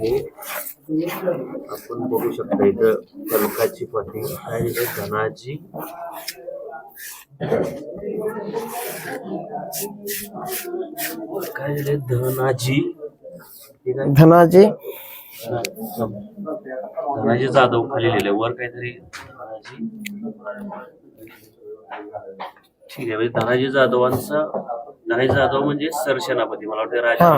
हे आपण बघू शकता इथं तलकाची पाटी काय धनाजी काय झाले धनाजी धनाजी जाधव खाली लिहिले वर काहीतरी ठीक आहे. म्हणजे धनाजी जाधव म्हणजे सरसेनापती. मला वाटतं राजा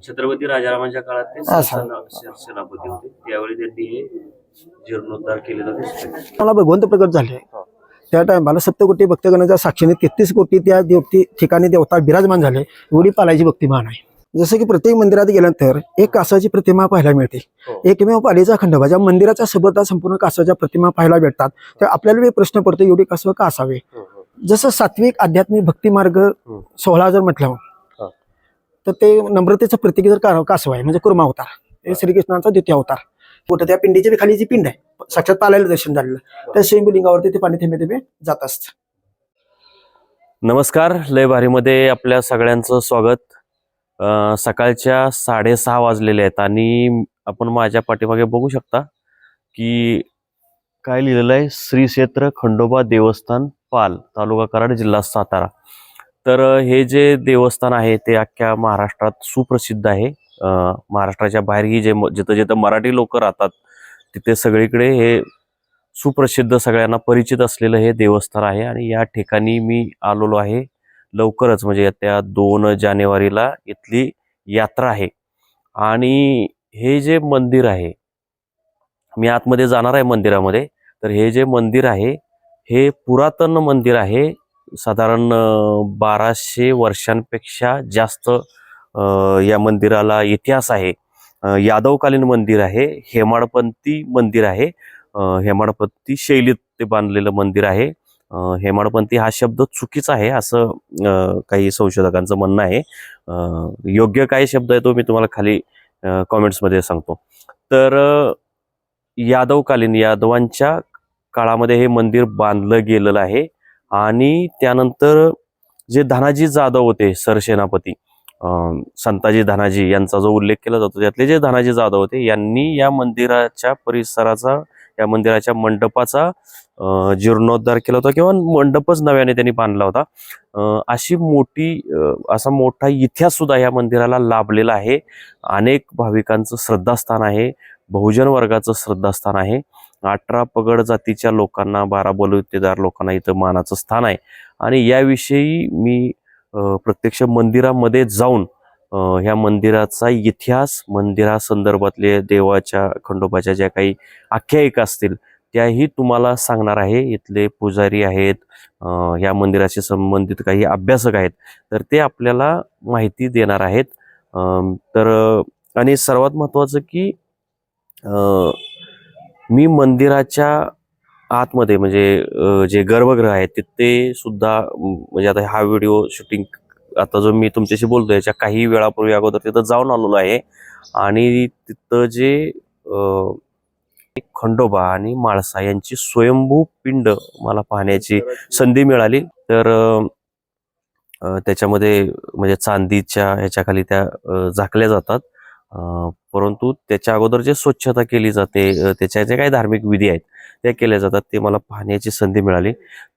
छत्रपती राजारामांच्या काळात ते सरसेनापती होते. त्यावेळी त्यांनी हे जीर्णोद्धार केलेला दिसतोय. मला भगवंत प्रकट झाले त्या टायमाला सप्तकोटी भक्तगणाच्या साक्षीने 33 कोटी त्या ठिकाणी देवता विराजमान झाले. एवढी पालाची भक्तिमान आहे. जसं की प्रत्येक मंदिरात गेल्यानंतर एक कासवाची प्रतिमा पाहायला मिळते. एकमेव पालीचा खंडोबा ज्या मंदिराच्या सोबत संपूर्ण कासवाच्या प्रतिमा पाहायला भेटतात त्या आपल्याला प्रश्न पडतो एवढी कासव का असावे. जसं सात्विक आध्यात्मिक भक्ती मार्ग 16 जर म्हटलं तर ते नम्रतेचं प्रतीक जर कासव आहे म्हणजे कुर्मा अवतार. हे श्रीकृष्णाचा द्वितीय अवतार. कुठं त्या पिंडीच्या खाली जी पिंड आहे साक्षात पालायला दर्शन झालेलं त्या स्वयंभूलिंगावरती ते पाणी थेंबे थेंबे जात असत. नमस्कार, लय भारीमध्ये आपल्या सगळ्यांचं स्वागत. सकाळच्या 6:30 वाजलेले आहेत आणि आपण माझ्या पाठीमागे बघू शकता की काय लिहिलेलं आहे, श्री क्षेत्र खंडोबा देवस्थान पाल, तालुका कराड, जिल्हा सातारा. तर हे जे देवस्थान आहे ते अख्ख्या महाराष्ट्रात सुप्रसिद्ध आहे. महाराष्ट्राच्या बाहेरही जिथं जिथं मराठी लोक राहतात तिथे सगळीकडे हे सुप्रसिद्ध सगळ्यांना परिचित असलेलं हे देवस्थान आहे. आणि या ठिकाणी मी आलेलो आहे. लवकरच म्हणजे त्या 2 जानेवारीला इथली यात्रा आहे. आणि हे जे मंदिर आहे, मी आतमध्ये जाणार आहे मंदिरामध्ये. तर हे जे मंदिर आहे हे पुरातन मंदिर आहे. साधारण 1200 वर्षांपेक्षा जास्त या मंदिराला इतिहास आहे. यादवकालीन मंदिर आहे. हेमाडपंथी मंदिर आहे. हेमाडपंथी शैलीत ते बांधलेलं मंदिर आहे. हेमाडपंथी हा शब्द चुकीचा आहे असं काही संशोधकांचं म्हणणं आहे. योग्य काय शब्द आहे तो मी तुम्हाला खाली कॉमेंट्समध्ये सांगतो. तर यादवांच्या काळामध्ये हे मंदिर बांधलं गेलेलं आहे. आणि त्यानंतर जे धनाजी जाधव होते सरसेनापती, संताजी धनाजी यांचा जो उल्लेख केला जातो त्यातले जे धनाजी जाधव होते यांनी या मंदिराच्या परिसराचा, या मंदिराच्या मंडपाचा जीर्णोद्धार केला होता किंवा मंडपच नव्याने त्यांनी बांधला होता. असा मोठा इतिहास सुद्धा या मंदिराला लाभलेला आहे. अनेक भाविकांचं श्रद्धास्थान आहे. बहुजन वर्गाचं श्रद्धास्थान आहे. 18 पगड जातीच्या लोकांना, 12 बलुतेदार लोकांना इथं मानाचं स्थान आहे. आणि याविषयी मी प्रत्यक्ष मंदिरामध्ये जाऊन ह्या मंदिराचा इतिहास, मंदिरासंदर्भातले देवाच्या खंडोबाच्या ज्या काही आख्यायिका असतील त्याही तुम्हाला सांगणार आहे. इथले पुजारी आहेत, ह्या मंदिराशी संबंधित काही अभ्यासक आहेत, तर ते आपल्याला माहिती देणार आहेत. आणि सर्वात महत्त्वाचं की मी मंदिराच्या आतमध्ये म्हणजे जे गर्भगृह आहे तिथे सुद्धा, म्हणजे आता हा व्हिडिओ शूटिंग आता जो मी तुमच्याशी बोलतोय याच्या काही वेळापूर्वी अगोदर तिथं जाऊन आलेलो आहे. आणि तिथं जे खंडोबा आणि माळसा यांची स्वयंभू पिंड मला पाहण्याची संधी मिळाली. तर त्याच्यामध्ये म्हणजे चांदीच्या ह्याच्याखाली त्या झाकल्या जातात. परंतु त्याच्या अगोदर जे स्वच्छता केली जाते, त्याच्या जे काही धार्मिक विधी आहेत त्या केल्या जातात, ते मला पाहण्याची संधी मिळाली.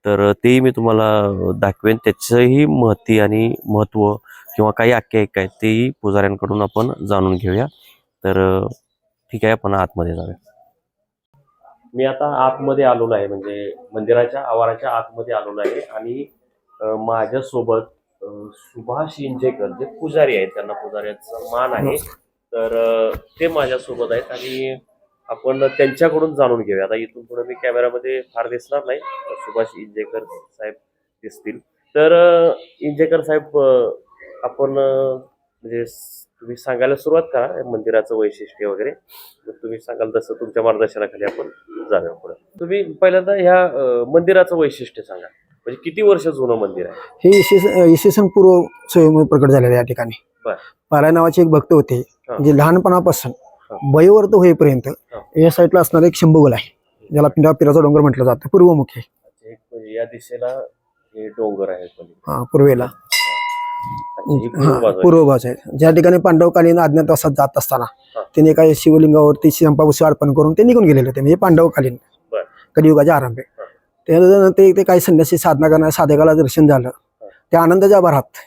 तर तेही मी तुम्हाला दाखवेन. त्याचंही महती आणि महत्त्व किंवा काही आख्यायिका आहेत तेही पुजाऱ्यांकडून आपण जाणून घेऊया. तर ठीक आहे, आपण आतमध्ये जाऊया. मी आता आतमध्ये आलेलो आहे, म्हणजे मंदिराच्या आवाराच्या आतमध्ये आलेलो आहे. आणि माझ्यासोबत सुभाष इंजेकर जे पुजारी आहेत, त्यांना पुजाऱ्याचा मान आहे, तर ते माझ्यासोबत आहेत. आणि आपण त्यांच्याकडून जाणून घेऊया. आता इथून पुढे मी कॅमेरामध्ये फार दिसणार नाही, सुभाष इंजेकर साहेब दिसतील. तर इंजेकर साहेब, आपण म्हणजे तुम्ही सांगायला सुरुवात करा मंदिराचं वैशिष्ट्य वगैरे. तुम्ही सांगाल तसं तुमच्या मार्गदर्शनाखाली आपण जाऊया पुढे. तुम्ही पहिल्यांदा ह्या मंदिराचं वैशिष्ट्य सांगा, म्हणजे किती वर्ष जुनं मंदिर आहे? हे इसवी सन पूर्व स्वयं प्रकट झालेलं या ठिकाणी. पाला नावाचे एक भक्त होते, म्हणजे लहानपणापासून वयोवर्ध होईपर्यंत या साईडला असणारा एक शंभूगल आहे, ज्याला पिंडीचा डोंगर म्हटलं जातं, पूर्वमुखी. या दिशेला हे डोंगर आहे पूर्वेला. ही पूर्व बाजू आहे. पूर्व बाजू आहे. ज्या ठिकाणी पांडवकालीन अज्ञातवासात जात असताना हा. त्यांनी काही शिवलिंगावरती चंपापुष्प अर्पण करून ते निघून गेलेले होते, म्हणजे पांडवकालीन बर. कलियुगाच्या आरंभे. त्यानंतर ते काही संन्यासी साधना करणाऱ्या साधकाला दर्शन झालं. त्या आनंदाच्या भरात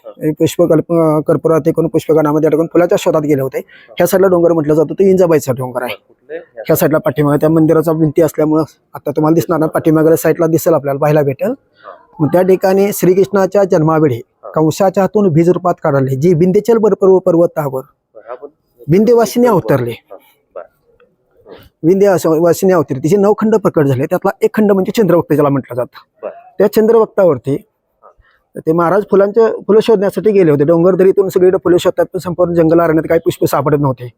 कर्पुरात करून पुष्पगणामध्ये अडकून फुलाच्या शोधात गेले होते. ह्या साईडला डोंगर म्हटलं जातं, तो इंजाबाईचा डोंगर आहे. कुठले ह्या साईडला पाठीमागे त्या मंदिराचा भिंती असल्यामुळं आता तुम्हाला दिसणार ना, पाठीमागे साईडला दिसेल आपल्याला, पाहायला भेटेल. मग त्या ठिकाणी श्रीकृष्णाच्या जन्मावेळी कंसाच्या हातून बीज रूपात काढले, जी विंध्याचल पर्वतावर विंध्यवासिनी अवतरले. विंध्यवासिनी अवतरली, तिचे 9 खंड प्रकट झाले. त्यातला एक खंड म्हणजे चंद्रभक्त ज्याला म्हटलं जातं. त्या चंद्रभक्तावरती ते महाराज फुलं शोधण्यासाठी गेले होते. डोंगरदरीतून सगळीकडे फुलं शोधतात, पण संपूर्ण जंगल अरण्यात काही पुष्प सापडत नव्हते.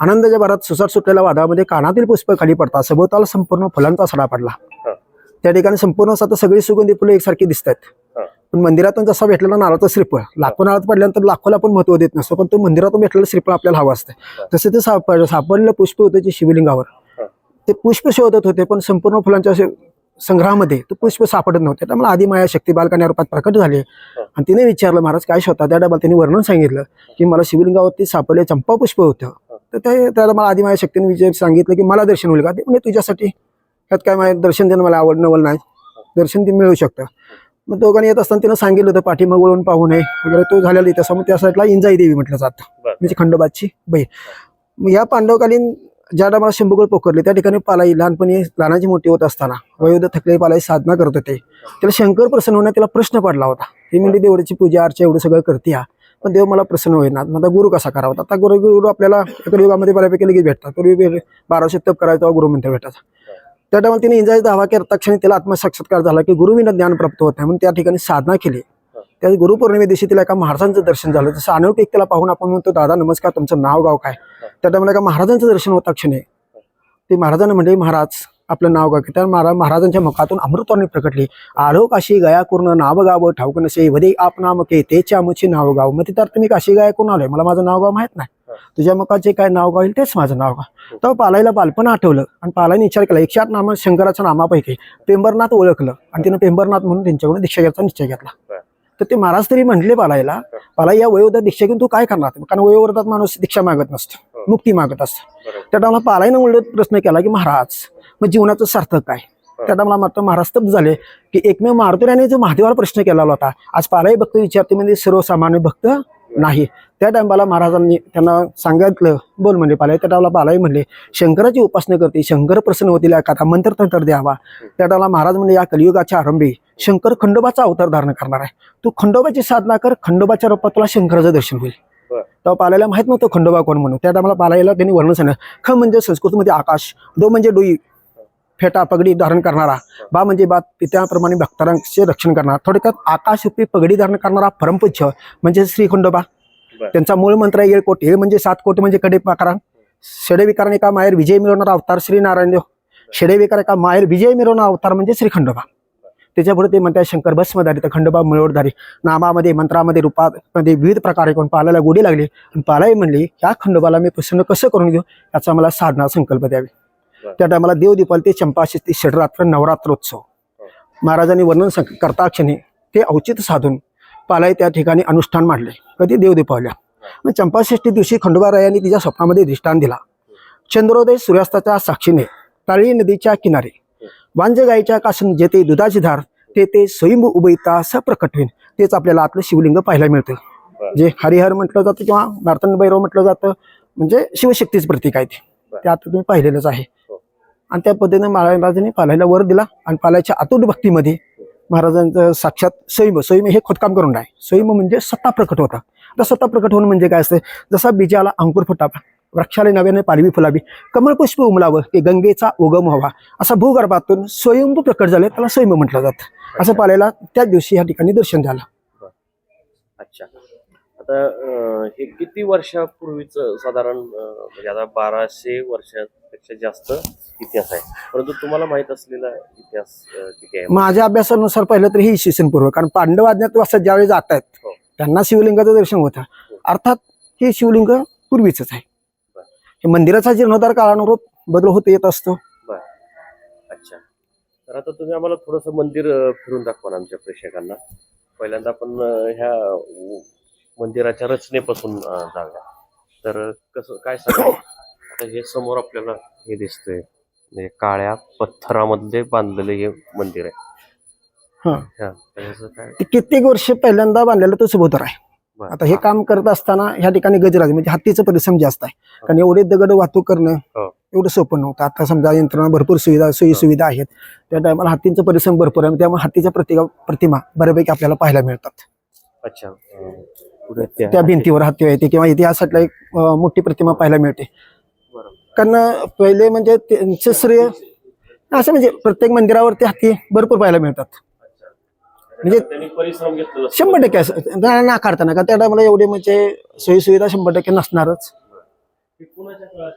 आनंदाच्या भरात सुसाट सुटलेल्या वादळामध्ये कानातील पुष्प खाली पडतात, सभोवताल संपूर्ण फुलांचा सडा पडला. त्या ठिकाणी संपूर्ण आता सगळी सुगंधी फुलं एकसारखी दिसतात. पण मंदिरातून जसा भेटलेला नारळाचा श्रीफळ, लाखो नारळ पडल्यानंतर लाखोला पण महत्व देत नसतो, पण तो मंदिरातून भेटलेलं श्रीफळ आपल्याला हवं असतं. तसे ते सापडलेलं पुष्प होते जे शिवलिंगावर, ते पुष्प शोधत होते, पण संपूर्ण फुलांच्या संग्रहामध्ये तो पुष्प सापडत नव्हते. त्यामुळे आदिमाया शक्ती बालकान्या रूपात प्रकट झाली आणि तिने विचारलं, महाराज काय शोधता? त्या डब्यात त्यांनी वर्णन सांगितलं की मला शिवलिंगावरती सापडले चंपा पुष्प होतं. तर त्याला मला आदिमाया शक्तीने विचार सांगितलं की मला दर्शन होईल का? ते म्हणजे तुझ्यासाठी त्यात काय माझ्या दर्शन देणं मला आवड नवल नाही, दर्शन ते मिळू शकतं. मग दोघांनी येत असताना तिनं सांगितलं होतं पाठीमाग वळून पाहू नये वगैरे, तो झालेला तसं. मग त्या साईडला इंजाई देवी म्हटलं जातं, म्हणजे खंडोबाची बहीण. मग या पांडवकालीन ज्या टायमाला शंभूगड पोखरले, त्या ठिकाणी पालाई लहानपणी लहानाची मोठी होत असताना वयोध थकले पालाई साधना करत होते. त्याला शंकर प्रसन्न होण्यात त्याला प्रश्न पडला होता. ही म्हणजे देवळाची पूजा अर्चा एवढं सगळं करते, पण देव मला प्रसन्न होईना, माझा गुरु कसा करावा? आता गुरु आपल्याला एका युगामध्ये बऱ्यापैकी लगेच भेटतात. पूर्वी 1200 तप करायचा गुरुमंत्र भेटायचा. त्या टायमाला तिने इंजाईचा दावा केला, तक्षणी त्याला आत्मसाक्षात्कार झाला की गुरुविना ज्ञान प्राप्त होत नाही, म्हणून त्या ठिकाणी साधना केली. त्या गुरुपौर्णिमे दिवशी तिला एका महाराजांचं दर्शन झालं. तसं अनवट एक त्याला पाहून आपण म्हणतो, दादा नमस्कार, तुमचं नाव गाव काय? त्या टायमाला एका महाराजांचं दर्शन होता क्षणी ते महाराजांना म्हणले, महाराज आपलं नाव गाव. त्या महाराजांच्या मुखातून अमृतवाणी प्रकटली, आलो काशी गया करून नाव गाव ठाऊक नसे वदे आप नाम के तेचे आमचे नाव गाव. मग तिथं अर्थ मी काशी गया करून आलोय, मला माझं नाव गाव माहित नाही, तुझ्या मुखाचे काय नाव गाव येईल तेच माझं नाव गाव. तेव्हा पालाईला बालपण आठवलं आणि पालाईने विचार केला, 108 नाम शंकराच्या नामापैकी पेंबरनाथ ओळखलं आणि तिनं पेंबरनाथ म्हणून त्यांच्याकडून दीक्षा घ्यायचा निश्चय घेतला. तर ते महाराज तरी म्हटले पालाई या वयोवृद्धात दीक्षा घेऊन तू काय करणार? कारण वयोवृद्धात माणूस दीक्षा मागत नसतो, मुक्ती मागत असतो. त्या टायमाला पालाईनं म्हणलं प्रश्न केला की महाराज मग जीवनाचं सार्थक काय? त्या टायमाला मात्र महाराज स्तब्ध झाले की एकमेव मारुतीराने जो महादेवाला प्रश्न केला होता, आज पालाई भक्त विचारते म्हणजे सर्वसामान्य भक्त नाही. त्या टायमाला महाराजांनी त्यांना सांगितलं, बोल म्हणले पालाई. त्या टायमाला पालाई म्हणले, शंकराची उपासना करते, शंकर प्रसन्न होतील एखादा मंत्र तंत्र द्यावा. त्या टायमाला महाराज म्हणले, या कलियुगाच्या आरंभी शंकर खंडोबाचा अवतार धारण करणार आहे, तू खंडोबाची साधना कर, खंडोबाच्या रूपात तुला शंकराचं दर्शन होईल. तेव्हा पालायला माहित नव्हतं खंडोबा कोण म्हणून. त्या टायमाला पालायला त्यांनी वर्णन सांगितलं, ख म्हणजे संस्कृतमध्ये आकाश, डो म्हणजे डोई फेटा पगडी धारण करणारा, बा म्हणजे बा पित्याप्रमाणे भक्तांचे रक्षण करणारा. थोडक्यात आकाश रूपी पगडी धारण करणारा परमपूज्य म्हणजे श्री खंडोबा. त्यांचा मूळ मंत्र आहे 7 कोटी. हे म्हणजे 7 कोटी म्हणजे कडे पाकरा. षडेविकाराने एका मायर विजय मिळवणारा अवतार श्री नारायण देव. षडेविकार एका मायर विजय मिळवणारा अवतार म्हणजे श्री खंडोबा. त्याच्यापुढे ते म्हणतात शंकर भस्मधारी, तर खंडोबा मिळवणारी. नामामध्ये मंत्रामध्ये रूपामध्ये विविध प्रकारे कोण पालायला गोडी लागली आणि पालाई म्हणली, या खंडोबाला मी प्रसन्न कसं करून घेऊ, याचा मला साधना संकल्प द्यावी. त्या टायमाला देव दीपाल ते चंपाषष्ठी षडरात्र नवरात्रोत्सव महाराजांनी वर्णन करता क्षणी ते औचित्य साधून पालाई त्या ठिकाणी अनुष्ठान मांडले. कधी देव दीपावल्या. मग चंपाषष्ठी दिवशी खंडोबारायांनी तिच्या स्वप्नामध्ये दृष्टांत दिला. चंद्रोदय सूर्यास्ताच्या साक्षीने ताळी नदीच्या किनारे वांज गायीच्या कासून जेथे दुधाची धार ते स्वयंभू उभयता सप्रकट होईल. तेच आपल्याला आतलं शिवलिंग पाहायला मिळतं, जे हरिहर म्हटलं जातं किंवा मार्तंड भैरव म्हटलं जातं, म्हणजे शिवशक्तीच प्रतीक आहे ते आता तुम्ही पाहिलेलंच आहे. आणि त्या पद्धतीने महाराजांनी पालायला वर दिला आणि पालायच्या अतूट भक्तीमध्ये महाराजांचं साक्षात स्वयं हे खोदकाम करून आहे. स्वयं म्हणजे सत्ता प्रकट होता. आता सत्ता प्रकट होणं म्हणजे काय असतं, जसा बीजाला अंकुर फुटावा, वृक्षाला नव्याने पालवी फुलावी, कमळपुष्प उमलावं, की गंगेचा उगम व्हावा, असा भूगर्भातून स्वयंभू प्रकट झाले, त्याला स्वयं म्हटलं जातं. असं पालायला त्याच दिवशी या ठिकाणी दर्शन झालं. अच्छा, आता हे किती वर्षापूर्वीच साधारण म्हणजे आता 1200 वर्षापेक्षा जास्त इतिहास आहे, परंतु तुम्हाला माहित असलेला इतिहास किती आहे? माझ्या अभ्यासानुसार पाहिलं तर ही इसवी सन पूर्व, कारण पांडव अज्ञातवासात ज्यावेळी जात आहेत त्यांना शिवलिंगाचं दर्शन होतं. अर्थात हे शिवलिंग पूर्वीच आहे. हे मंदिराचा जीर्णोद्धार काळानुरूप बदल होत येत असतो. अच्छा, तर आता तुम्ही आम्हाला थोडंसं मंदिर फिरून दाखवा आमच्या प्रेक्षकांना. पहिल्यांदा आपण ह्या मंदिराच्या रचनेपासून जाऊया. तर कसं काय सांगा, आता हे समोर आपल्याला हे दिसतंय म्हणजे काळ्या पत्थरामध्ये बांधलेलं हे मंदिर आहे. हा हा, तर ह्याचं काय ते कित्येक वर्ष पहिल्यांदा बांधलेलं तो सभोतर आहे. बरं. आता हे काम करत असताना ह्या ठिकाणी गजराज म्हणजे हत्तीचा परिश्रम जास्त आहे, कारण एवढे दगड वाहतूक करणं हो. एवढं सोपं नव्हतं. आता समजा यंत्रणा भरपूर सोयी सुविधा आहेत, त्या टायमाला हत्तींचा परिश्रम भरपूर आहे, त्यामुळे हत्तीच्या प्रतिमा बऱ्यापैकी आपल्याला पाहायला मिळतात. अच्छा, पुढे त्या भिंतीवर हत्ती आहे किंवा इतिहासातल्या एक मोठी प्रतिमा पाहायला मिळते. बरोबर. कारण पहिले म्हणजे त्यांचं श्रेय असं म्हणजे प्रत्येक मंदिरावरती हत्ती भरपूर पाहायला मिळतात. म्हणजे त्यांनी परिश्रम घेतलेला असतो. 100% असं नाकारताना का त्या टायमाला एवढे म्हणजे सोयी सुविधा 100% नसणारच. हे कुणाच्या काळात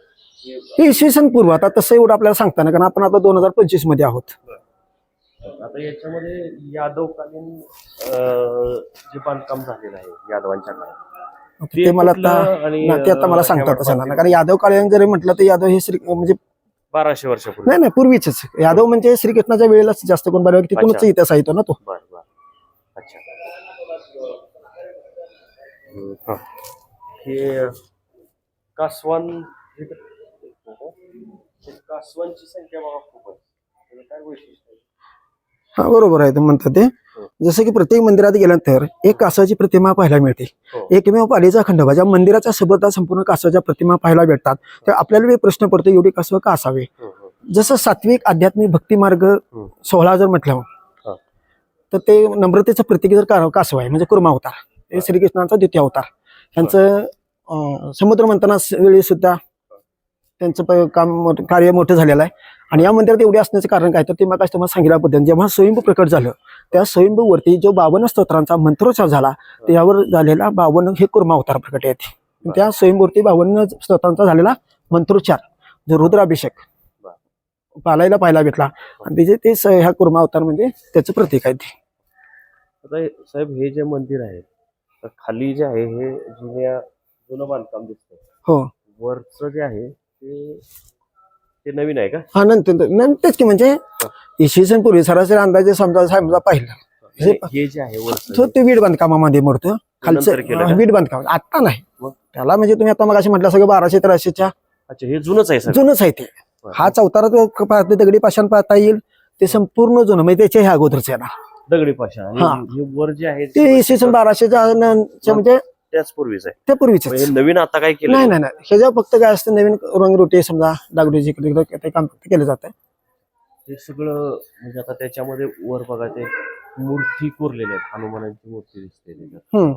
हे हे इसवी सन पूर्व, आता तसं एवढं आपल्याला सांगताना, कारण आपण आता 2025 मध्ये आहोत. आता याच्यामध्ये यादवकालीन जे बांधकाम झालेलं आहे यादवांच्या काळात ते मला आता आणि ते आता मला सांगता तसं ना, कारण यादव कालीन जरी म्हटलं तर यादव हे म्हणजे 1200 वर्षापूर्वी. नाही पूर्वीच यादव म्हणजे श्रीकृष्णाच्या वेळेलाच जास्त कोण बऱ्यापैकी तिथूनच अच्छा. इतिहास येतो ना तो. बर बर. अच्छा. हा. हे कासवान कासवांची संख्या बघा खूप आहे. त्याचं काय वैशिष्ट्य आहे? हा बरोबर आहे, म्हणतात ते जसं की प्रत्येक मंदिरात गेल्यानंतर एक कासवाची प्रतिमा पाहायला मिळते. हो. एकमेव पालीचा खंडोबा ज्या मंदिराच्या सभोवताल संपूर्ण कासवाच्या प्रतिमा पाहायला भेटतात, तर आपल्याला प्रश्न पडतो एवढी कासव का असावे. जसं सात्विक आध्यात्मिक भक्ती मार्ग 16 जर म्हटलं हा. तर ते नम्रतेचं प्रतीक जर कासव आहे म्हणजे कुर्मा अवतार, हे श्रीकृष्णाचा द्वितीय अवतार. त्यांचं समुद्र मंथना वेळी सुद्धा त्यांचं कार्य मोठं झालेलं आहे. आणि या मंदिरात एवढे असण्याचं कारण काय, तर ते मग तुम्हाला सांगितल्या पद्धतीने जेव्हा स्वयंभू प्रकट झालं, त्या स्वयंभूवरती जो 52 स्तोत्रांचा मंत्रोच्चार झाला, त्यावर झालेला 52 हे कुर्मा अवतार प्रकट आहेत. त्या स्वयंभूवरती 52 स्तोत्रांचा झालेला मंत्रोच्चार जो रुद्राभिषेक पाहायला भेटला, आणि ते ह्या कुर्मा अवतार म्हणजे त्याचं प्रतीक आहे ते. आता साहेब हे जे मंदिर आहे तर खाली जे आहे हे जुनं बांधकाम दिसतंय. हो, वरचं जे आहे ते नवीन आहे का? हा नंतरच की म्हणजे इसवी सन पूर्वी सरासरी अंदाजे समजा पाहिलं हे जे आहे वरचं ते वीट बांधकामामध्ये मोडतं. नंतर केलं खालचं का? वीट बांधकाम आता नाही मग? त्याला, म्हणजे तुम्ही आता मग असे म्हटलं सगळं 1200-1300च्या अच्छा, हे जुनच आहे सर. जुनच आहे ते. हा चौतारा दगडी पाषाण पाहता येईल, ते संपूर्ण जुनं म्हणजे त्याच्या ह्या अगोदरचे ना दगडी पाषाण आणि हा. हे वर जे आहे ते इसवी सन 1200च्या म्हणजे त्याच पूर्वीच आहे. ते पूर्वीच. हे नवीन आता काय केलं? नाही ह्याच्यावर फक्त काय असतं, नवीन रंगरोटी समजा डागडुजी ते काम केलं जातं. हे सगळं म्हणजे आता त्याच्यामध्ये वर बघा ते मूर्ती कोरलेल्या आहेत, हनुमानाची मूर्ती दिसते त्याच्यात.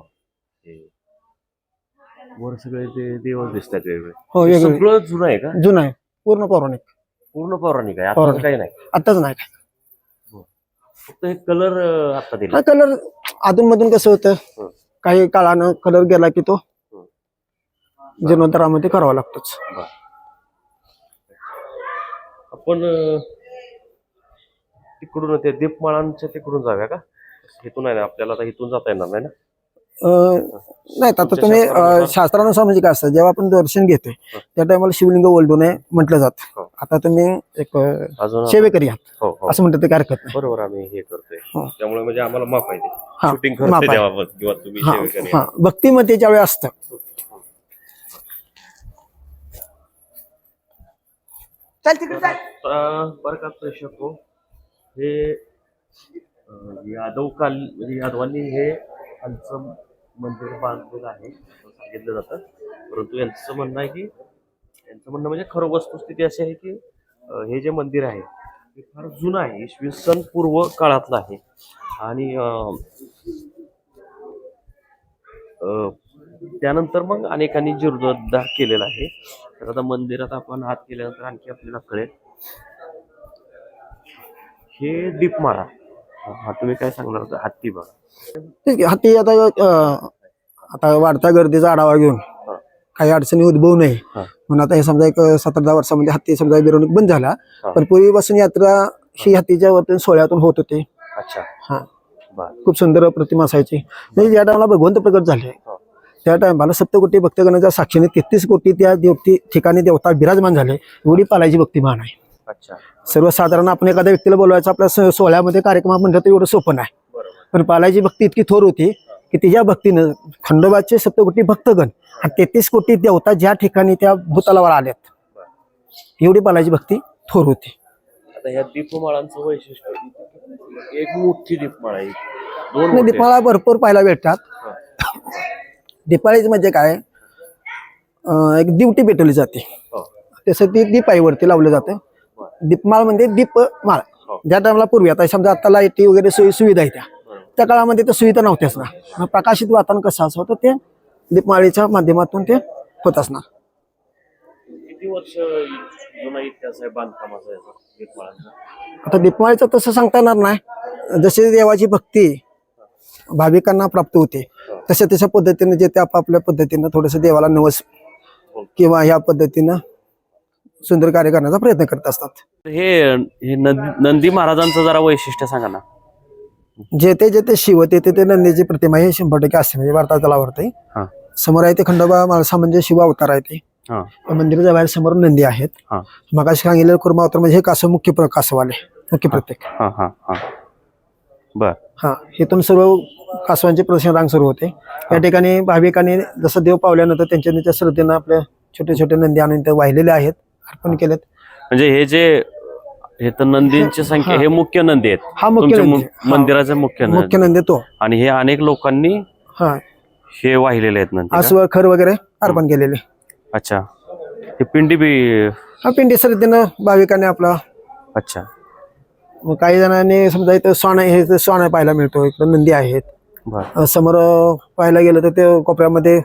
हे वर सगळे ते देव दिसतात वेगवेगळे. हो, हे वेगवेगळे. सगळं जुनं आहे का? जुनं आहे, पूर्ण पौराणिक. पूर्ण पौराणिक आहे, आता पौराणिक. काही नाही. आताच नाही. फक्त हे कलर आता दिला. हा कलर अधून मधून कसं होतं, काही काळानं कलर गेला की तो जीर्णोद्धारामध्ये करावा लागतोच. आपण तिकडून ते दीपमाळांच्या तिकडून जाऊया का? इथून आहे ना आपल्याला, आता इथून जाता येणार नाही ना? नाही, आता तुम्ही शास्त्रानुसार म्हणजे काय असतं, जेव्हा आपण दर्शन घेतोय त्या टायमाला शिवलिंग ओलडू नये म्हटलं जातं. आता तुम्ही एक अजून सेवेकरी आहात हो हो असं म्हणतात, ते काय हरकत नाही. बरोबर, आम्ही हे करतोय हो. त्यामुळे म्हणजे आम्हाला माफ आहे ते. हा, शूटिंग माफ करतोय आहे. तेव्हा किंवा तुम्ही सेवेकरी आहे. हा, भक्तिमध्ये ज्यावेळी असतं बरं का प्रेक्षको, हे यादवकाल म्हणजे यादवांनी हे खालचं मंदिर बांधलेलं आहे असं सांगितलं जातं. परंतु यांचं म्हणणं आहे की म्हणजे खरं वस्तुस्थिती अशी आहे की हे जे मंदिर आहे ते फार जुनं आहे, इसवी सन पूर्व काळातलं आहे. आणि त्यानंतर मग अनेकांनी जीर्णोद्धार केलेला आहे. तर आता मंदिरात आपण हात केल्यानंतर आणखी आपल्याला कळेल. हे दीपमाळा, हा तुम्ही काय सांगणार होता? हत्ती बघा. हत्ती आता वाढत्या गर्दीचा आढावा घेऊन काही अडचणी उद्भवू नये म्हणून आता हे समजा एक 17-10 वर्षामध्ये हत्ती समजा मिरवणूक बंद झाला, पण पूर्वीपासून यात्रा ही हत्तीच्या वरतून सोहळ्यातून होत होते. अच्छा, हा, खूप सुंदर प्रतिमा असायची. म्हणजे ज्या टायमाला भगवंत प्रकट झाले त्या टायमाला सप्तकोटी भक्तगणाच्या साक्षीने 33 कोटी त्या ठिकाणी देवता विराजमान झाले. एवढी पालायची भक्ती मान आहे. अच्छा, सर्वसाधारण आपण एखाद्या व्यक्तीला बोलवायचं आपल्या सोहळ्यामध्ये कार्यक्रम म्हणलं तर एवढं सोपं नाही, पण पालायची भक्ती इतकी थोर होती की तिच्या भक्तीनं खंडोबाचे सप्तकोटी भक्तगण आणि 33 कोटी देवता ज्या ठिकाणी त्या भूतलावर आल्यात एवढी बालाची भक्ती थोर होती. आता ह्या दीपमाळांचं वैशिष्ट्य एक मोठी दीपमाळा आहे, दोन आणि मोठे. दीपाळा भरपूर पाहायला भेटतात. दीपाळीच म्हणजे काय एक दिवटी पेटवली जाते हो. तसं ती दीपाईवरती लावलं जातं. दीपमाळ म्हणजे दीपमाळ. ज्या टायमाला पूर्वी आता समजा आता लाईटी वगैरे सोयी सुविधा आहे त्या काळामध्ये त्या सुविधा नव्हत्याच ना. मग प्रकाशित वातावरण कसं असं होतं ते दीपमाळीच्या माध्यमातून ते होत असणार. किती वर्ष जुना इतिहास आहे बांधकामाचा याचा दीपमाळांचा? आता दीपमाळीचं तसं सांगता येणार नाही. जशी देवाची भक्ती भाविकांना प्राप्त होते तशा पद्धतीने जे ते आपापल्या पद्धतीनं थोडंसं देवाला नवस किंवा ह्या पद्धतीनं सुंदर कार्य करण्याचा प्रयत्न करत असतात. हे नंदी महाराजांचं जरा वैशिष्ट्य सांगा ना. जे ते शिव ते नंदीची प्रतिमा हे 100% असते म्हणजे भारतात त्याला आवडते. हा. समोर आहे ते खंडोबा माळसा म्हणजे शिव अवतार आहे ते. हा. मंदिराच्या बाहेर समोर नंदी आहेत. हा. मगाशी सांगितलेलं कुर्मा अवतार म्हणजे हे कासव मुख्य कासवाले मुख्य प्रत्येक. हा हा हा बर. हा इथून सर्व कासवांचे प्रदर्शन रांग सुरू होते. या ठिकाणी भाविकांनी जसं देव पावल्यानंतर त्यांच्या श्रद्धेनं आपल्या छोटे छोटे नंदी आणून ते वाहिलेले आहेत, अर्पण केलेत. म्हणजे हे तर नंदींची संख्या हे मुख्य नंदी आहेत. हा मुख्य तुमच्या नंदी. हा. मंदिराचे मुख्य मुख्य नंदी नंदी तो. आणि हे अनेक लोकांनी हा हे वाहिलेले आहेत नंदी का? अस्व खर वगैरे अर्पण केलेले. अच्छा. हे पिंडी बी. हा पिंडी श्रद्धेनं भाविकांनी आपला. अच्छा. मग काही जणांनी समजा इथं सोना पाहायला मिळतो. इकडे नंदी आहेत. बर. समोर पाहायला गेलं तर ते कोपऱ्यामध्ये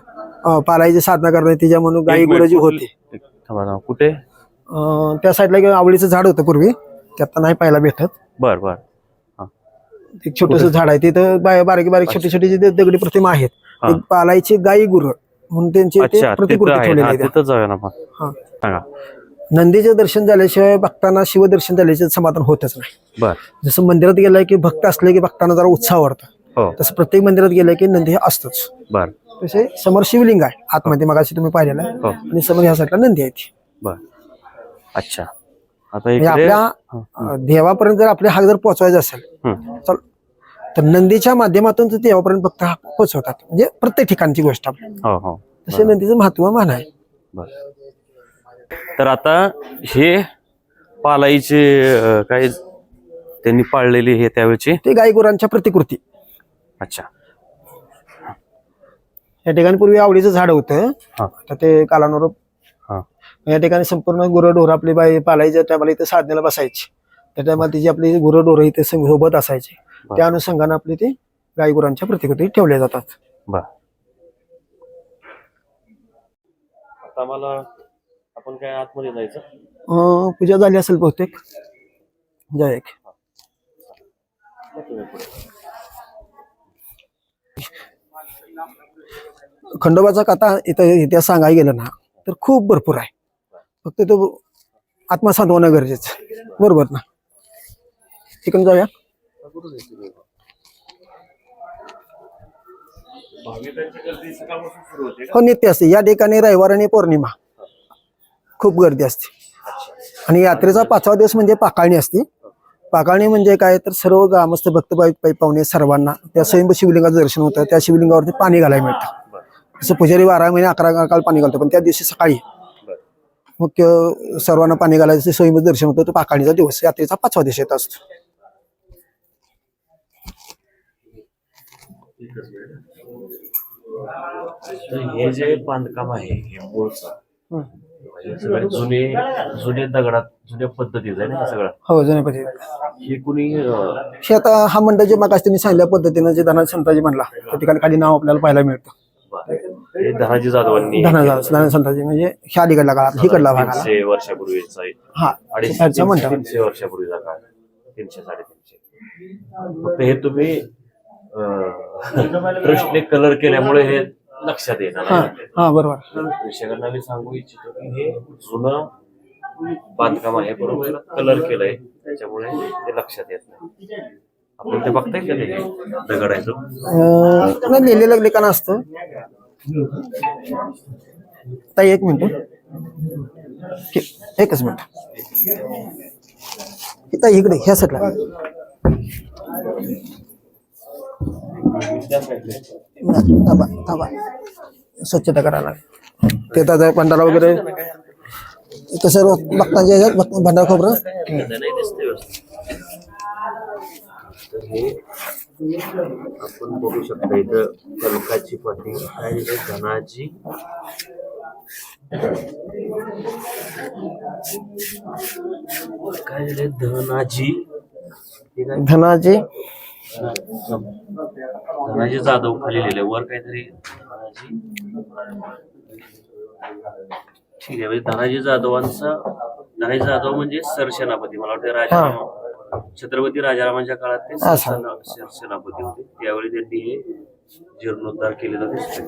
पालायची साधना करणे तिच्या म्हणून गाई एक गुरं जी मिनिट, होती थांबा ना, कुठे? त्या साईडला आवळीचं झाड होतं पूर्वी, ते आता नाही पाहायला भेटत. बर बर. एक छोटस झाड आहे तिथं बारीक बारीक छोटी छोटी जी दगडी प्रतिमा आहेत. हा. ते पालायची गाई गुरं म्हणून त्यांची ते अच्छा, तिथं प्रतिकृती आहे ठेवलेली ना, आहे त्या. तिथं जाऊया ना आपण. हा. सांगा. नंदीचे दर्शन झाल्याशिवाय भक्तांना शिवदर्शन झाल्याचे समाधान होतच नाही. बर. जसं मंदिरात गेलाय की भक्त असले की भक्तांना जरा उत्साह वाढतो, हो. तसं प्रत्येक मंदिरात गेलं की नंदी हे असतोच. बर तसे समोर शिवलिंग आहे आतमध्ये मगाशी तुम्ही पाहिलेलं आहे. हो. आणि समोर ह्या साईडला नंदी आहे. बर. अच्छा. आता म्हणजे इकडे आपल्या देवापर्यंत जर आपले हाक जर पोहोचवायचे असेल हं. तर नंदीच्या माध्यमातून ते देवापर्यंत भक्त हाक पोहोचवतात. म्हणजे प्रत्येक ठिकाणची गोष्ट आपली हो हो. तसे नंदीचं महत्व मान आहे. बर. तर आता हे पालाईचे काय त्यांनी पाळलेली हे त्यावेळची. ते गाई गुरांच्या प्रतिकृती. अच्छा. या ठिकाणी पूर्वी आवडीचं झाड होतं, हा. तर ते कालानुरूप हा. या ठिकाणी संपूर्ण गुरंढोरं आपली बाई पालायच्या टायमाला इथे साधनेला बसायची. त्या टायमाला तिची आपली गुरंढोरं इथे सोबत असायची. त्या अनुषंगाने आपली ते गाई गुरांच्या प्रतिकृती ठेवल्या जातात. बर. आता मला आपण काय आतमध्ये जायचं? पूजा झाली असेल बहुतेक. जय एक. खंडोबाचा कथा इथं इतिहास सांगायला गेलं ना तर खूप भरपूर आहे. फक्त तो आत्मसात होणं गरजेचं. बरोबर ना. तिकडून जाऊया. हो नित्य असते या ठिकाणी. रविवार आणि पौर्णिमा खूप गर्दी असते. आणि यात्रेचा 5वा दिवस म्हणजे पाकाळणी असते. पाकाळणी म्हणजे काय तर सर्व ग्रामस्थ भक्त पाहुणे सर्वांना त्या स्वयंभू शिवलिंगाचं दर्शन होतं. त्या शिवलिंगावरती पाणी घालायला मिळतं. जसं पुजारी 12 महिने 11 काळ पाणी घालतो, पण त्या दिवशी सकाळी मुख्य सर्वांना पाणी घालायचं स्वयंभू दर्शन होतं. तो पाकाळणीचा दिवस यात्रेचा 5वा दिवस येत असतो. हे जे बांधकाम आहे हे मूळचं सगळे जुने दगडात जुन्या पद्धतीचं आहे ना हे सगळं. हो जुन्या पद्धती. हे कुणी हे आता हा मंडळ जे मग तुम्ही सांगितल्या पद्धतीनं जे धनाजी संताजी म्हणला त्या ठिकाणी खाली नाव आपल्याला पाहायला मिळतं. हे धनाजी जाधवांनी धनाजी संताजी म्हणजे ह्या अलीकडला काळात हिकडला भाग आला. 300 वर्षापूर्वीचा आहे. हा 300 वर्षापूर्वीचा काळ. 300 350. फक्त हे तुम्ही कृष्णे कलर केल्यामुळे हे लक्षात येणार. हा बरोबर. प्रेक्षकांना मी सांगू इच्छितो की हे जुनं बांधकाम आहे, बरोबर कलर केलंय त्याच्यामुळे ते लक्षात येत नाही. आपण ते बघताय का ते दगड आहे तो लिहिलेलं लिखाण असतं. ताई एक मिनिट. एकच मिनिट. ताई इकडे ह्या साईडला. थांबा थांबा, स्वच्छता करायला ते आता भंडारा वगैरे इथं सर्व भक्तांच्या ह्याच्यात भंडारा खोबरं. तर हे आपण बघू शकता इथं कणकाची पाटी काय दिलंय, धनाजी काय दिलंय, धनाजी धनाजी धनाजी जाधव खाली लिहिलंय, वर काहीतरी धनाजी. ठीक आहे, म्हणजे धनाजी जाधव म्हणजे सरसेनापती. मला वाटतं राजा छत्रपती राजारामांच्या काळात ते सरसेनापती होते. त्यावेळी त्यांनी हे जीर्णोद्धार केलेला दिसतोय.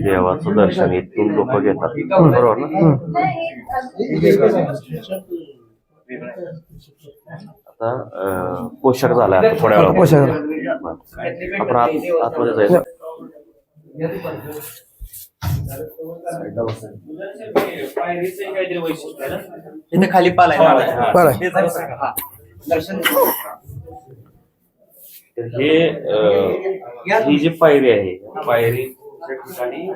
देवाचं दर्शन इथून लोक घेतात, बरोबर ना. आता पोषक झाला थोड्या वेळा. पोषक आपण आतमध्ये जायचं. इथे खाली पाला बरं. तर ही जी पायरी आहे, पायरीच्या ठिकाणी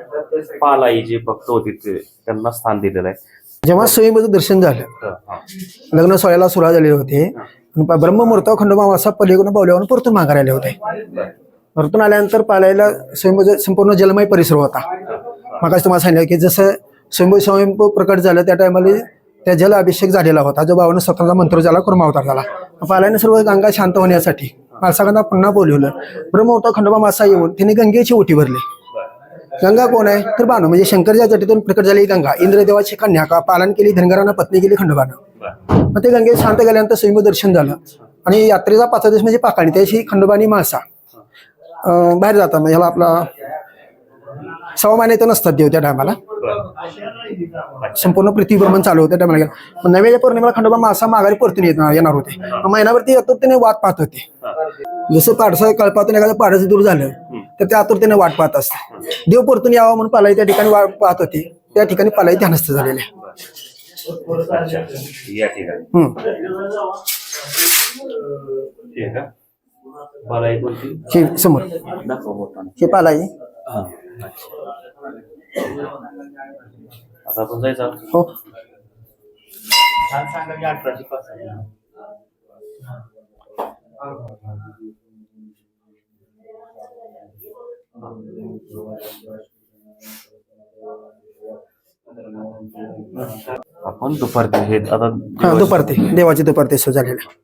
पालाई जे भक्त होते त्यांना स्थान दिलेलं आहे. जेव्हा स्वयंभूचं दर्शन झालं, लग्न सोहळ्याला सुरुवात झालेली होती आणि ब्रह्ममुहूर्तावर खंडोबा मासा पलीकडून पावल्यावर परतून माघार आले होते. परतून आल्यानंतर पालायला स्वयंभूचा संपूर्ण जलमय परिसर होता. मागास तुम्हाला सांगितलं की जसं स्वयंभू प्रकट झालं त्या टायमाला त्या जल अभिषेक झालेला होता, जो बाबांना स्वतःचा मंत्र झाला, कुर्मावतार झाला. पालाने सर्व गंगा शांत होण्यासाठी माणसांना पुन्हा बोलवलं. ब्रह्ममुहूर्तावर खंडोबा मासा येऊन त्यांनी गंगेची ओटी भरली. गंगा कोण आहे तर बाणू, म्हणजे शंकरच्या जटीतून प्रकट झाली गंगा. इंद्रदेवाची कन्या का पालन केली, धनगरांना पत्नी केली खंडोबानं. मग ते गंगेत शांत गेल्यानंतर स्वयंभू दर्शन झालं आणि यात्रेचा 5 दिवस म्हणजे पाकाळी, त्याशी खंडोबानी मासा बाहेर जातात. म्हणजे ह्याला आपला 6 महिने तर नसतात देव त्या टायमाला. संपूर्ण पृथ्वी भ्रमण चालू होतं त्या टायमाला. नव्याच्या पौर्णिमेला खंडोबा मासा माघारी परतून येणार होते. महिनाभरती आतुरतेने वाट पाहत होते. जसं पाडसं कळपातून एखादं पाडस दूर झालं तर त्या आतुरतेने वाट पाहत असते. देव परतून यावा म्हणून पालाई त्या ठिकाणी वाट पाहत होती. त्या ठिकाणी पालाई ध्यानस्थ झालेले. या ठिकाणी पालाई कोणती? हे समोर हे पालाई. आता आपण जायचं. हो, आपण दुपारचे हे आता हा दुपारते देवाची दुपारते सुरू झालेलं.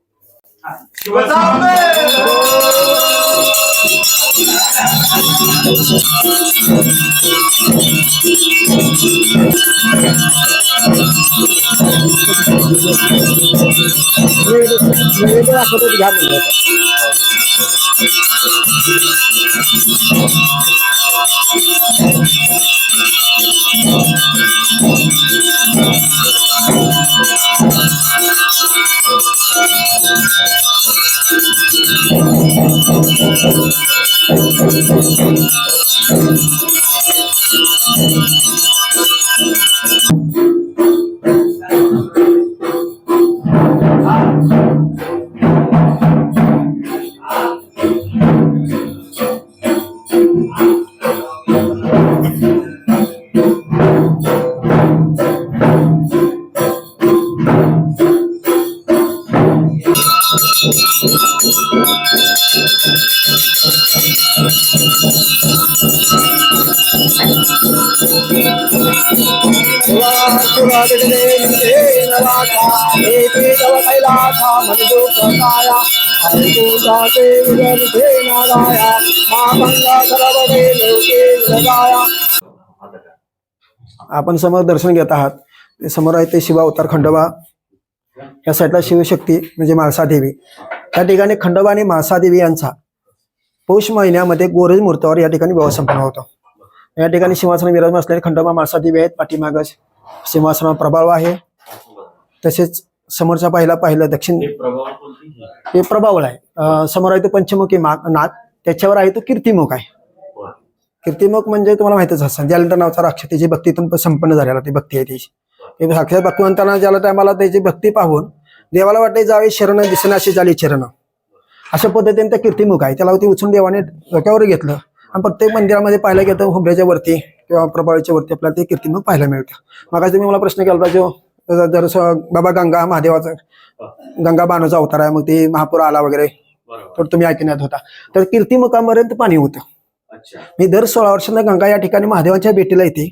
आपण समोर दर्शन घेत आहात. ते समोर आहे ते शिवावतार खंडोबा. या साईडला शिवशक्ती म्हणजे म्हाळसादेवी. त्या ठिकाणी खंडोबा आणि म्हाळसादेवी यांचा पौष महिन्यामध्ये गोरज मुहूर्तावर या ठिकाणी विवाह संपन्न होतो. या ठिकाणी सिंहासन विराजमान असलेले खंडोबा म्हाळसादेवी आहेत. पाठीमागं सिंहासनावर प्रभाव आहे. तसेच समोरचा पाहिलं दक्षिण हे प्रभावळ आहे. समोर आहे तो पंचमुखी नाग, त्याच्यावर आहे तो कीर्तिमुख आहे. कीर्तिमुख म्हणजे तुम्हाला माहितच असेल, जलंधर नावाचा राक्षस त्याची भक्तीतून संपन्न झालेला ती भक्ती आहे त्याची. की साक्षात भगवंतांना ज्याला टायमाला त्याची भक्ती पाहून देवाला वाटते जावे शरण दिसनाशी झाली चरण, अशा पद्धतीने त्या कीर्तिमुख आहे त्याला ती उचलून देवाने डोक्यावर घेतलं आणि प्रत्येक मंदिरामध्ये पाहायला गेलं हुंबऱ्याच्या वरती किंवा प्रभाळीच्या वरती आपल्याला ते कीर्तिमुख पाहायला मिळतं. मग तुम्ही मला प्रश्न केला जो जर बाबा गंगा महादेवाचा गंगा बाणूचा अवतार आहे, मग ते महापूर आला वगैरे तर तुम्ही ऐकण्यात होता, तर कीर्तिमुखापर्यंत पाणी होतं. मी दर 16 वर्षांना गंगा या ठिकाणी महादेवांच्या भेटीला येते.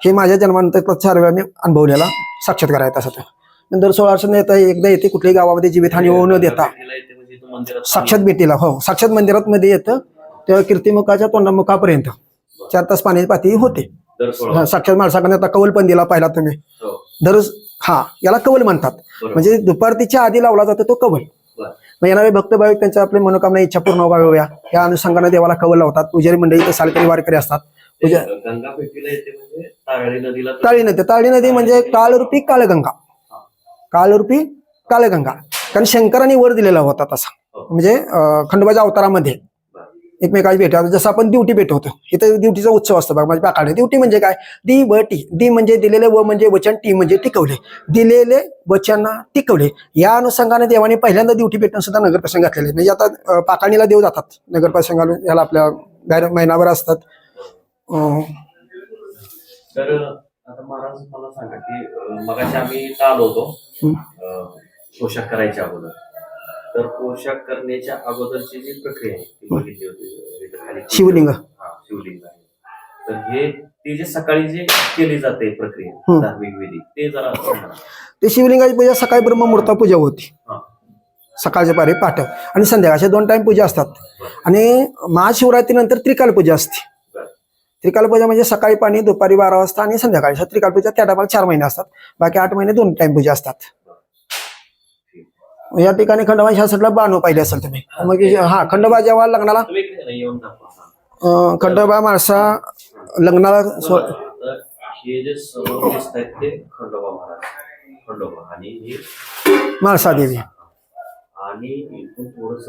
हे माझ्या जन्मानंतर 4 वेळा मी अनुभवलेला साक्षात्कार आहे तसा तो. दर 16 वर्षांना येता एकदा येते, कुठल्याही गावामध्ये जीवितहानी होऊ न देता साक्षात भेटीला, हो साक्षात मंदिरात मध्ये येतं त्या कीर्तिमुखाच्या तोंडामुखापर्यंत 4 तास पाण्याची पातळी होते. साक्षात माणसाकडे आता कौल पण दिला पाहिला तुम्ही दर, याला कौल म्हणतात. म्हणजे दुपारतीच्या आधी लावला जातो तो कौल. मग येणारे भक्त भाविक त्यांच्या आपल्या मनोकामना इच्छा पूर्ण व्हाव्या या अनुषंगाने देवाला कौल लावतात. पुजारी मंडळी सालकरी वारकरी असतात. ताळी नदी म्हणजे काळरूपी काळगंगा, काळरूपी काळगंगा. कारण शंकरांनी वर दिलेला होता तसा, म्हणजे खंडोबाच्या अवतारामध्ये एकमेकाची भेट, जसं आपण ड्युटी भेट होतो इथं ड्युटीचा उत्सव असतो बघा. माझ्या पाकाने ड्युटी म्हणजे काय, दी व टी, दी म्हणजे दिलेले, व म्हणजे वचन, टी म्हणजे टिकवले, दिलेले वचन टिकवले. या अनुषंगाने देवाने पहिल्यांदा ड्युटी भेटणं सुद्धा नगरप्रसंग घातलेले. म्हणजे आता पाकाणीला देव जातात नगरप्रसंगाला, याला आपल्या बाहेर महिनाभर असतात. तर आता महाराज मला सांगा की मगाशी आम्ही आलो होतो पोशाख करायच्या अगोदर, तर पोशाख करण्याच्या अगोदरची जी प्रक्रिया आहे ती बघितली होती खाली शिवलिंग. शिवलिंग आहे. तर हे ते जे सकाळी जे केली जाते प्रक्रिया धार्मिक विधी ते जरा सांगा. ते शिवलिंगाची पूजा सकाळी ब्रह्ममुहूर्ता पूजा होती, सकाळच्या पारी पाठव, आणि संध्याकाळच्या 2 टाइम पूजा असतात. आणि महाशिवरात्रीनंतर त्रिकाल पूजा असते. त्रिकाल पूजा म्हणजे सकाळी पाणी, दुपारी 12 वाजता आणि संध्याकाळी त्रिकाल पूजा. त्या टायमाला 4 महिने असतात, बाकी 8 महिने 2 टाइम पूजा असतात. या ठिकाणी खंडोबा ह्या साईडला बाणू पाहिले असेल तुम्ही. मग खंडोबा जेव्हा लग्नाला, खंडोबा माणसा लग्नाला हे जे समोर दिसत आहेत ते खंडोबा महाराज, खंडोबा आणि हे माळसा देवी. आणि इथून थोडस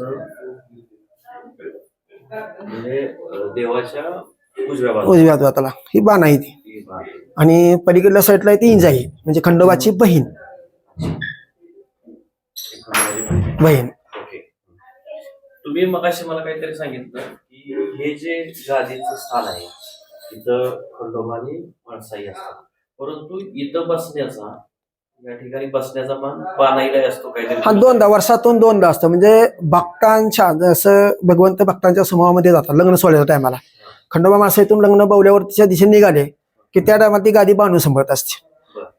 म्हणजे देवाच्या उजव्या हाताला ही बाण आहे ती, आणि पलीकडल्या साईडला ती इंजाई म्हणजे खंडोबाची बहीण. बहीण. तुम्ही मगाशी मला काहीतरी सांगितलं की हे जे गादीचं स्थान आहे तिथं खंडोबा आणि माणसाई असतात, परंतु इथं बसण्याचा, या ठिकाणी बसण्याचा मान बाणाईला असतो काहीतरी. 2दा वर्षातून 2दा असतं. म्हणजे भक्तांच्या, जसं भगवंत भक्तांच्या समूहामध्ये जातात लग्न सोहळ्याच्या टायमाला. खंडोबा माणसाईतून लग्न बवल्यावरतीच्या दिशेने निघाले की त्या टायमात ती गादी बांधून सांभाळत असते.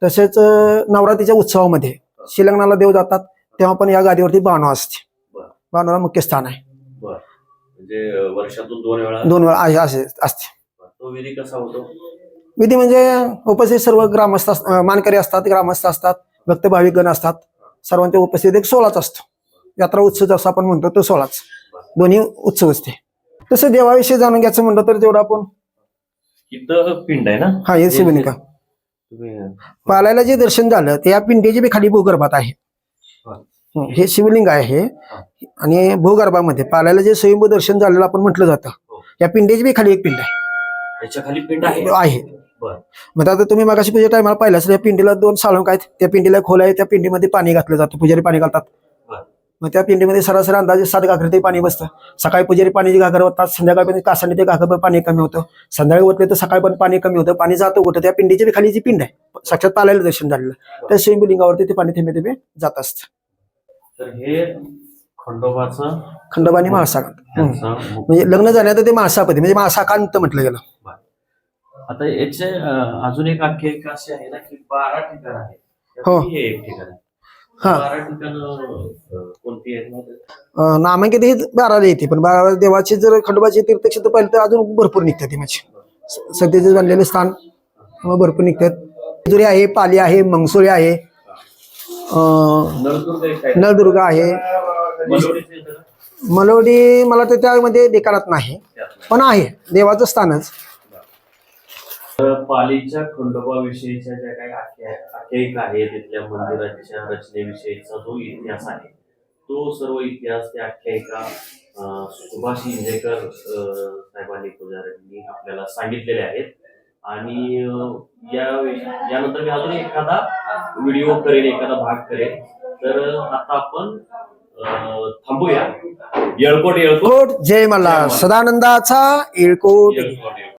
तसेच नवरात्रीच्या उत्सवामध्ये शिलग्नाला देव जातात तेव्हा पण या गादीवरती बाणू असते. बाणूला मुख्य स्थान आहे. म्हणजे वर्षातून 2 वेळा आहे असे असते. तो विधी कसा होतो? विधी म्हणजे उपस्थित सर्व ग्रामस्थ मानकरी असतात, ग्रामस्थ असतात, भक्त भाविक गण असतात. सर्वांच्या उपस्थित एक 16च असतो. यात्रा उत्सव जसा आपण म्हणतो तो 16च, दोन्ही उत्सव असते. तसं देवाविषयी जाणून घ्यायचं म्हणलं तर तेवढं आपण इथं पिंड आहे ना, हे शिवलिंग पालायला जे दर्शन झालं ते या पिंडीची बी खाली भूगर्भात आहे. हे शिवलिंग आहे आणि भूगर्भामध्ये पालायला जे स्वयंभू दर्शन झालेलं आपण म्हटलं जातं, या पिंडीची बी खाली एक पिंड आहे. याच्या खाली पिंड आहे. मग आता तुम्ही मागाशी पूजा टायमाला पाहिलं असेल, या पिंडीला 2 साळुंक आहेत, त्या पिंडीला खोल आहे, त्या पिंडीमध्ये पाणी घातलं जातं, पुजारी पाणी घालतात. मग त्या पिंडीमध्ये सरासरी अंदाजे 7 घागर ते पाणी बसतं. सकाळी पुजारी पाण्याची घागर होतात, संध्याकाळपर्यंत कासाने ते घागर पाणी कमी होतं, संध्याकाळी होतले तर सकाळी पण पाणी कमी होतं. पाणी जातं कुठं, त्या पिंडीच्या खाली जी पिंड आहे साक्षात पालायला दर्शन झालेलं, त्या स्वयंभूलिंगावरती ते पाणी थेंबे थेंबे जात असतं. तर हे खंडोबाचं, खंडोबा आणि माळसा म्हणजे लग्न झाल्यानंतर ते माळसापती म्हणजे माळसाकांत म्हटलं गेलं. आता याचे अजून एक आख्यायिका अशी आहे ना की 12 ठिकाण आहे. हो. हे एक ठिकाण आहे. 12 ठिकाण कोणती आहेत? नामांकित ही 12 येते, पण 12 देवाची जर खंडोबाची तीर्थक्षेत्र पाहिलं तर अजून भरपूर निघतात. ती म्हणजे सध्याचे बांधलेले स्थान भरपूर निघतात. जेजुरी आहे, पाली आहे, मंगसोळी आहे, नळदुर्ग आहे, मलोडी मला तर त्यामध्ये देकारात नाही, पण आहे देवाचं स्थानच. पालीच्या खंडोबा विषयीच्या ज्या काही आख्यायिका आहे, तिथल्या मंदिराच्या रचनेविषयीचा जो इतिहास आहे, तो सर्व इतिहास त्या आख्यायिका सुभाष इंजेकर साहेबांनी पुजाऱ्यांनी आपल्याला सांगितलेले आहेत. आणि यानंतर मी अजून एखादा व्हिडिओ करेन, एखादा भाग करेन. तर आता आपण थांबूया. येळकोट येळकोट कोट जय मल्हार, सदानंदाचा येळकोट. येळकोट.